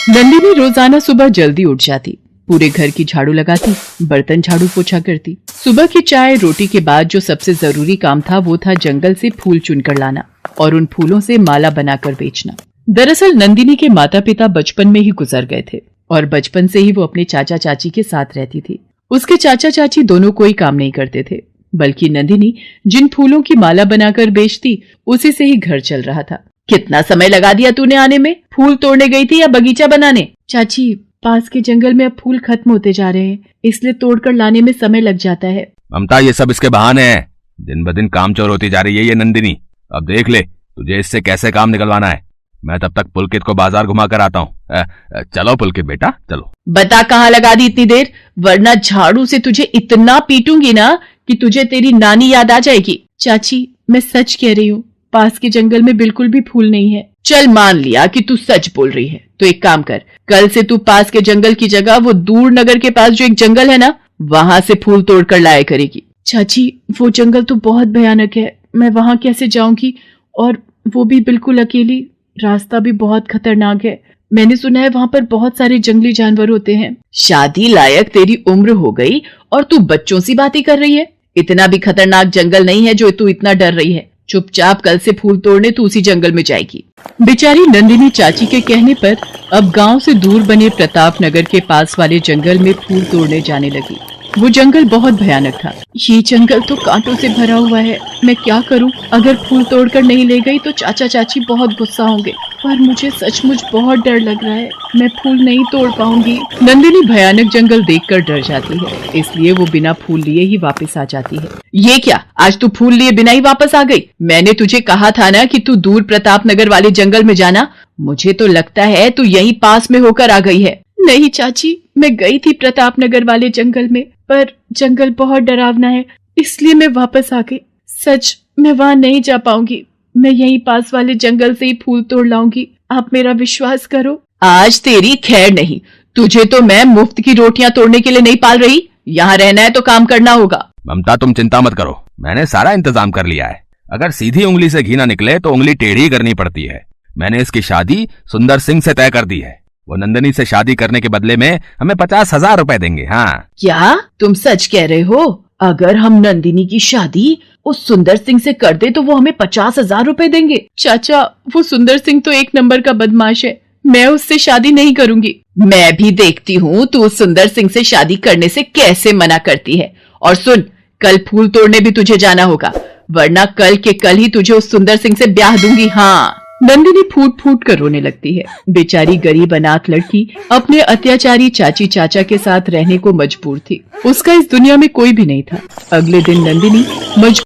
नंदिनी रोजाना सुबह जल्दी उठ जाती, पूरे घर की झाड़ू लगाती, बर्तन झाड़ू पोछा करती। सुबह की चाय रोटी के बाद जो सबसे जरूरी काम था वो था जंगल से फूल चुनकर लाना और उन फूलों से माला बनाकर बेचना। दरअसल नंदिनी के माता पिता बचपन में ही गुजर गए थे और बचपन से ही वो अपने चाचा चाची के साथ रहती थी। उसके चाचा चाची दोनों कोई काम नहीं करते थे, बल्कि नंदिनी जिन फूलों की माला बनाकर बेचती उसी से ही घर चल रहा था। कितना समय लगा दिया तूने आने में? फूल तोड़ने गई थी या बगीचा बनाने? चाची, पास के जंगल में अब फूल खत्म होते जा रहे हैं, इसलिए तोड़कर लाने में समय लग जाता है। ममता, ये सब इसके बहाने हैं। दिन ब दिन कामचोर होती जा रही है ये नंदिनी। अब देख ले तुझे इससे कैसे काम निकलवाना है। मैं तब तक पुलकित को बाजार घुमा कर आता हूँ। चलो पुलकित बेटा, चलो। बता कहाँ लगा दी इतनी देर, वरना झाड़ू से तुझे इतना पीटूंगी ना कि तुझे तेरी नानी याद आ जाएगी। चाची, मैं सच कह रही हूँ, पास के जंगल में बिल्कुल भी फूल नहीं है। चल मान लिया कि तू सच बोल रही है, तो एक काम कर, कल से तू पास के जंगल की जगह वो दूर नगर के पास जो एक जंगल है ना, वहां से फूल तोड़ कर लाया करेगी। चाची, वो जंगल तो बहुत भयानक है, मैं वहां कैसे जाऊंगी? और वो भी बिल्कुल अकेली, रास्ता भी बहुत खतरनाक है। मैंने सुना है वहां पर बहुत सारे जंगली जानवर होते हैं। शादी लायक तेरी उम्र हो गई और तू बच्चों सी बातें कर रही है। इतना भी खतरनाक जंगल नहीं है जो तू इतना डर रही है। चुपचाप कल से फूल तोड़ने तू उसी जंगल में जाएगी। बेचारी नंदिनी चाची के कहने पर अब गांव से दूर बने प्रताप नगर के पास वाले जंगल में फूल तोड़ने जाने लगी। वो जंगल बहुत भयानक था। ये जंगल तो कांटों से भरा हुआ है, मैं क्या करूं? अगर फूल तोड़कर नहीं ले गई तो चाचा चाची बहुत गुस्सा होंगे, पर मुझे सचमुच बहुत डर लग रहा है, मैं फूल नहीं तोड़ पाऊंगी। नंदिनी भयानक जंगल देखकर डर जाती है, इसलिए वो बिना फूल लिए ही वापस आ जाती है। ये क्या, आज तू फूल लिए बिना ही वापस आ गई? मैंने तुझे कहा था ना कि तू दूर प्रताप नगर वाले जंगल में जाना। मुझे तो लगता है तू यहीं पास में होकर आ गई है। नहीं चाची, मैं गई थी प्रताप नगर वाले जंगल में, पर जंगल बहुत डरावना है, इसलिए मैं वापस आ गई। सच, मैं वहां नहीं जा पाऊंगी, मैं यहीं पास वाले जंगल से ही फूल तोड़ लाऊंगी, आप मेरा विश्वास करो। आज तेरी खैर नहीं, तुझे तो मैं मुफ्त की रोटियां तोड़ने के लिए नहीं पाल रही। यहाँ रहना है तो काम करना होगा। ममता, तुम चिंता मत करो, मैंने सारा इंतजाम कर लिया है। अगर सीधी उंगली से घी ना निकले तो उंगली टेढ़ी करनी पड़ती है। मैंने इसकी शादी सुंदर सिंह से तय कर दी है। वो नंदिनी से शादी करने के बदले में हमें 50,000 रुपए देंगे। हाँ। क्या तुम सच कह रहे हो? अगर हम नंदिनी की शादी उस सुंदर सिंह से कर दे तो वो हमें 50,000 रुपए देंगे? चाचा, वो सुंदर सिंह तो एक नंबर का बदमाश है, मैं उससे शादी नहीं करूंगी। मैं भी देखती हूँ तू उस सुंदर सिंह से शादी करने से कैसे मना करती है। और सुन, कल फूल तोड़ने भी तुझे जाना होगा, वरना कल के कल ही तुझे उस सुंदर सिंह से ब्याह दूंगी। हाँ। नंदिनी फूट फूट कर रोने लगती है। बेचारी गरीब अनाथ लड़की अपने अत्याचारी चाची चाचा के साथ रहने को मजबूर थी। उसका इस दुनिया में कोई भी नहीं था। अगले दिन नंदिनी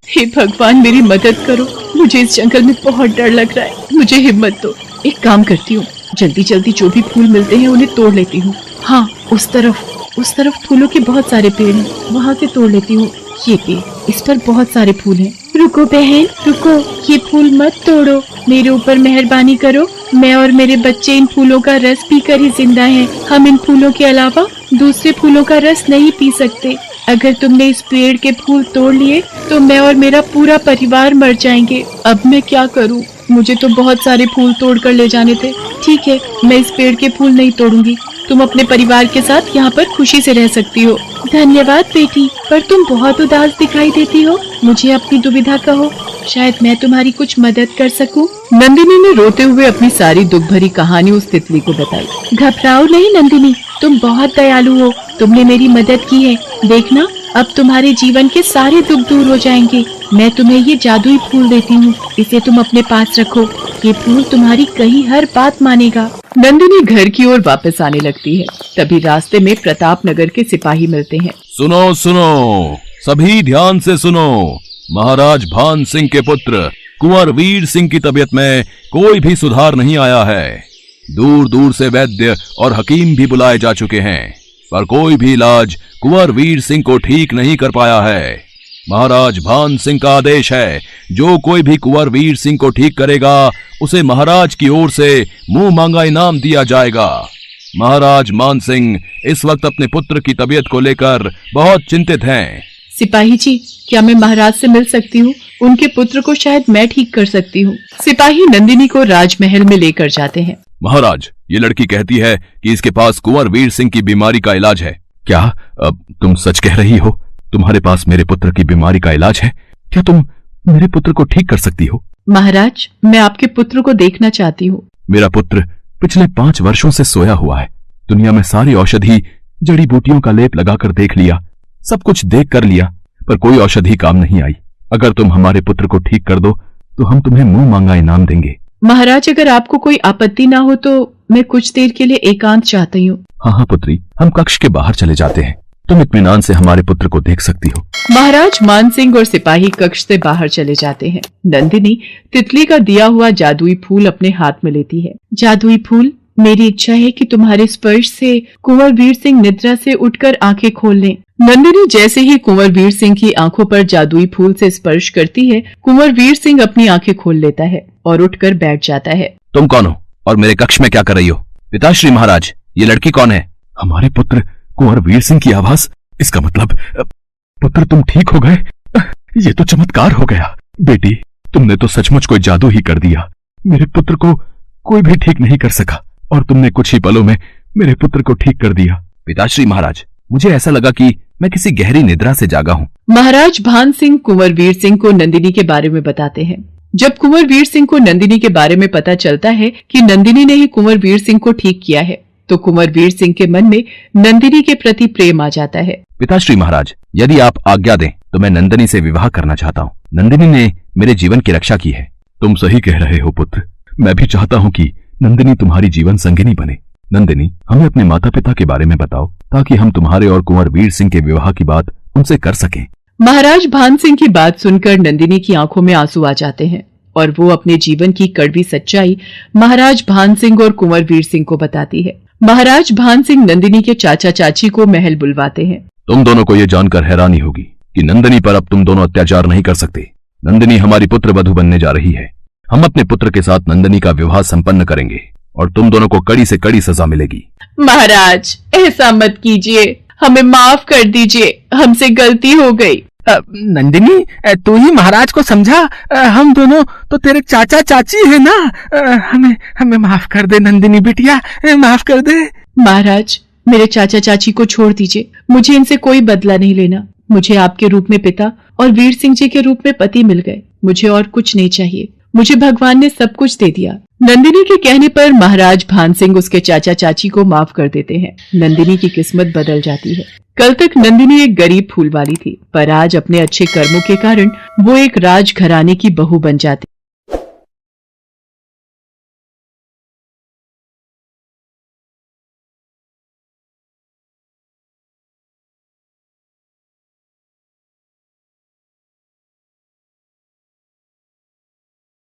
हे भगवान, मेरी मदद करो, मुझे इस जंगल में बहुत डर लग रहा है, मुझे हिम्मत दो। एक काम करती हूँ, जल्दी जल्दी जो भी फूल मिलते हैं उन्हें तोड़ लेती हूँ। हाँ, उस तरफ फूलों के बहुत सारे पेड़ हैं, वहाँ से तोड़ लेती हूँ। ये पेड़, इस पर बहुत सारे फूल हैं। रुको बहन, रुको, ये फूल मत तोड़ो, मेरे ऊपर मेहरबानी करो। मैं और मेरे बच्चे इन फूलों का रस पीकर ही जिंदा हैं। हम इन फूलों के अलावा दूसरे फूलों का रस नहीं पी सकते। अगर तुमने इस पेड़ के फूल तोड़ लिए तो मैं और मेरा पूरा परिवार मर जाएंगे। अब मैं क्या करूं? मुझे तो बहुत सारे फूल तोड़ कर ले जाने थे। ठीक है, मैं इस पेड़ के फूल नहीं तोड़ूंगी, तुम अपने परिवार के साथ यहाँ पर खुशी से रह सकती हो। धन्यवाद बेटी, पर तुम बहुत उदास दिखाई देती हो, मुझे अपनी दुविधा कहो, शायद मैं तुम्हारी कुछ मदद कर सकूं। नंदिनी ने रोते हुए अपनी सारी दुख भरी कहानी उस तितली को बताई। घबराओ नहीं नंदिनी, तुम बहुत दयालु हो, तुमने मेरी मदद की है। देखना, अब तुम्हारे जीवन के सारे दुख दूर हो जाएंगे। मैं तुम्हें ये जादुई फूल देती हूँ, इसे तुम अपने पास रखो, ये फूल तुम्हारी कही हर बात मानेगा। नंदिनी घर की ओर वापस आने लगती है। तभी रास्ते में प्रताप नगर के सिपाही मिलते हैं। सुनो सुनो, सभी ध्यान से सुनो। महाराज भान सिंह के पुत्र कुंवर वीर सिंह की तबीयत में कोई भी सुधार नहीं आया है। दूर दूर से वैद्य और हकीम भी बुलाए जा चुके हैं, पर कोई भी इलाज कुंवर वीर सिंह को ठीक नहीं कर पाया है। महाराज भान सिंह का आदेश है, जो कोई भी कुंवर वीर सिंह को ठीक करेगा उसे महाराज की ओर से मुंह मांगा इनाम दिया जाएगा। महाराज मान सिंह इस वक्त अपने पुत्र की तबीयत को लेकर बहुत चिंतित हैं। सिपाही जी, क्या मैं महाराज से मिल सकती हूँ? उनके पुत्र को शायद मैं ठीक कर सकती हूँ। सिपाही नंदिनी को राजमहल में लेकर जाते हैं। महाराज, ये लड़की कहती है कि इसके पास कुंवर वीर सिंह की बीमारी का इलाज है। क्या तुम सच कह रही हो? तुम्हारे पास मेरे पुत्र की बीमारी का इलाज है? क्या तुम मेरे पुत्र को ठीक कर सकती हो? महाराज, मैं आपके पुत्र को देखना चाहती हूँ। मेरा पुत्र पिछले 5 वर्षों से सोया हुआ है। दुनिया में सारी औषधि, जड़ी बूटियों का लेप लगाकर देख लिया, सब कुछ देख कर लिया, पर कोई औषधि काम नहीं आई। अगर तुम हमारे पुत्र को ठीक कर दो तो हम तुम्हें मुंह मांगा इनाम देंगे। महाराज, अगर आपको कोई आपत्ति ना हो तो मैं कुछ देर के लिए एकांत चाहती हूँ। हाँ पुत्री, हम कक्ष के बाहर चले जाते हैं। तुम इत्मीनान से हमारे पुत्र को देख सकती हो। महाराज मानसिंह और सिपाही कक्ष से बाहर चले जाते हैं। नंदिनी तितली का दिया हुआ जादुई फूल अपने हाथ में लेती है। जादुई फूल, मेरी इच्छा है कि तुम्हारे स्पर्श से कुंवर वीर सिंह निद्रा से उठकर आंखें खोल लें। नंदिनी जैसे ही कुंवर वीर सिंह की आंखों पर जादुई फूल से स्पर्श करती है, कुंवर वीर सिंह अपनी आंखें खोल लेता है और उठकर बैठ जाता है। तुम कौन हो और मेरे कक्ष में क्या कर रही हो? पिताश्री महाराज, ये लड़की कौन है? हमारे पुत्र कुंवर वीर सिंह की आवाज। इसका मतलब पुत्र तुम ठीक हो गए? ये तो चमत्कार हो गया। बेटी, तुमने तो सचमुच कोई जादू ही कर दिया। मेरे पुत्र को कोई भी ठीक नहीं कर सका और तुमने कुछ ही पलों में मेरे पुत्र को ठीक कर दिया। पिताश्री महाराज, मुझे ऐसा लगा कि मैं किसी गहरी निद्रा से जागा हूँ। महाराज भान सिंह कुंवर वीर सिंह को नंदिनी के बारे में बताते हैं। जब कुंवर वीर सिंह को नंदिनी के बारे में पता चलता है कि नंदिनी ने ही कुंवर वीर सिंह को ठीक किया है, तो कुंवर वीर सिंह के मन में नंदिनी के प्रति प्रेम आ जाता है। पिताश्री महाराज, यदि आप आज्ञा दें तो मैं नंदिनी से विवाह करना चाहता हूँ। नंदिनी ने मेरे जीवन की रक्षा की है। तुम सही कह रहे हो पुत्र, मैं भी चाहता हूँ कि नंदिनी तुम्हारी जीवन संगिनी बने। नंदिनी, हमें अपने माता पिता के बारे में बताओ ताकि हम तुम्हारे और कुंवर वीर सिंह के विवाह की बात उनसे कर सकें। महाराज भान सिंह की बात सुनकर नंदिनी की आंखों में आंसू आ जाते हैं और वो अपने जीवन की कड़वी सच्चाई महाराज भान सिंह और कुंवर वीर सिंह को बताती है। महाराज भान सिंह नंदिनी के चाचा चाची को महल बुलवाते हैं। तुम दोनों को यह जानकर हैरानी होगी कि नंदिनी पर अब तुम दोनों अत्याचार नहीं कर सकते। नंदिनी हमारी पुत्र वधू बनने जा रही है। हम अपने पुत्र के साथ नंदिनी का विवाह संपन्न करेंगे और तुम दोनों को कड़ी से कड़ी सजा मिलेगी। महाराज, ऐसा मत कीजिए, हमें माफ कर दीजिए, हमसे गलती हो गई। नंदिनी, तू ही महाराज को समझा। हम दोनों तो तेरे चाचा चाची है ना। हमें माफ कर दे नंदिनी बिटिया, माफ कर दे। महाराज, मेरे चाचा चाची को छोड़ दीजिए। मुझे इनसे कोई बदला नहीं लेना। मुझे आपके रूप में पिता और वीर सिंह जी के रूप में पति मिल गए। मुझे और कुछ नहीं चाहिए। मुझे भगवान ने सब कुछ दे दिया। नंदिनी के कहने पर महाराज भान सिंह उसके चाचा चाची को माफ कर देते हैं। नंदिनी की किस्मत बदल जाती है। कल तक नंदिनी एक गरीब फूल वाली थी, पर आज अपने अच्छे कर्मों के कारण वो एक राजघराने की बहू बन जाती।